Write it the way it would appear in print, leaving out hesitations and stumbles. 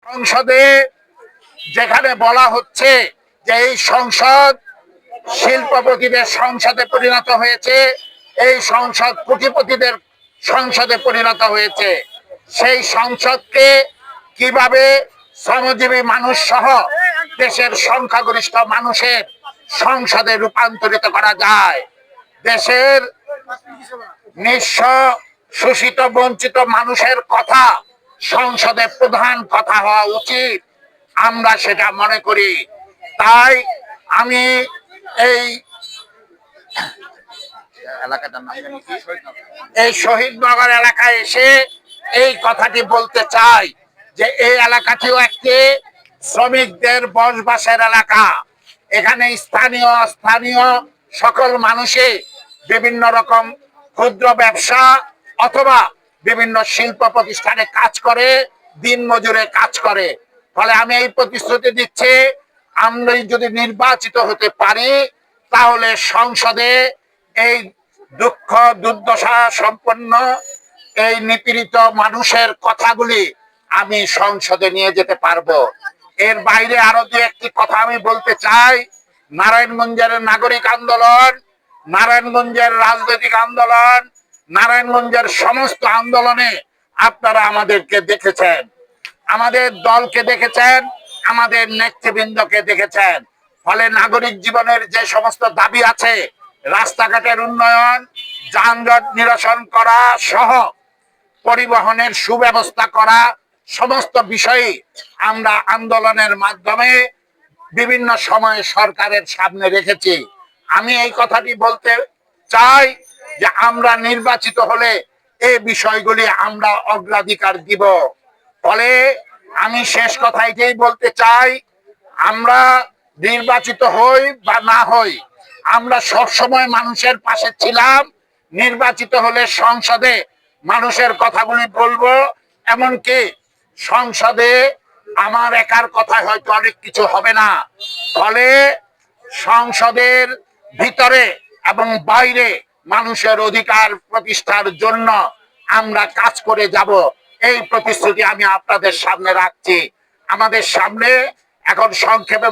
সংসদে যেখানে বলা হচ্ছে যে এই সংসদ শিল্পপতিদের সংসদে পরিণত হয়েছে, এই সংসদ কোটিপতিদের সংসদে পরিণত হয়েছে, সেই সংসদকে কিভাবে শ্রমজীবী মানুষ সহ দেশের সংখ্যাগরিষ্ঠ মানুষের সংসদে রূপান্তরিত করা যায়। দেশের নিঃস্ব শোষিত বঞ্চিত মানুষের কথা সংসদে প্রধান কথা হওয়া উচিত, আমরা সেটা মনে করি। তাই আমি এই শহীদনগর এলাকায় এসে এই কথাটি বলতে চাই যে এই এলাকাটিও একটি শ্রমিকদের বসবাসের এলাকা। এখানে স্থানীয় সকল মানুষই বিভিন্ন রকম ক্ষুদ্র ব্যবসা অথবা বিভিন্ন শিল্প প্রতিষ্ঠানে কাজ করে, দিন মজুরে কাজ করে। ফলে আমি এই প্রতিশ্রুতি দিচ্ছি, আমরা যদি নির্বাচিত হতে পারি তাহলে সংসদে এই দুঃখ দুর্দশা সম্পন্ন এই নিপীড়িত মানুষের কথাগুলি আমি সংসদে নিয়ে যেতে পারবো। এর বাইরে আরো দু একটি কথা আমি বলতে চাই। নারায়ণগঞ্জের নাগরিক আন্দোলন, নারায়ণগঞ্জের রাজনৈতিক আন্দোলন, নারায়ণগঞ্জের সমস্ত আন্দোলনে আপনারা আমাদেরকে দেখেছেন, আমাদের দলকে দেখেছেন, আমাদের নেতৃবৃন্দকে দেখেছেন। ফলে নাগরিক জীবনের যে সমস্ত দাবি আছে, রাস্তাঘাটের উন্নয়ন, যানজট নিরসন করা সহ পরিবহনের সুব্যবস্থা করা, সমস্ত বিষয়ে আমরা আন্দোলনের মাধ্যমে বিভিন্ন সময়ে সরকারের সামনে রেখেছি। আমি এই কথাটি বলতে চাই যে আমরা নির্বাচিত হলে এই বিষয়গুলি আমরা অগ্রাধিকার দিব। ফলে আমি শেষ কথা এটাই বলতে চাই, আমরা নির্বাচিত হই বা না হই, আমরা সবসময় মানুষের পাশে ছিলাম। নির্বাচিত হলে সংসদে মানুষের কথাগুলি বলবো। এমনকি সংসদে আমার একার কথায় হয়তো অনেক কিছু হবে না। ফলে সংসদের ভিতরে এবং বাইরে মানুষের অধিকার প্রতিষ্ঠার জন্য আমরা কাজ করে যাব, এই প্রতিশ্রুতি আমি আপনাদের সামনে রাখছি। আমাদের সামনে এখন সংক্ষেপে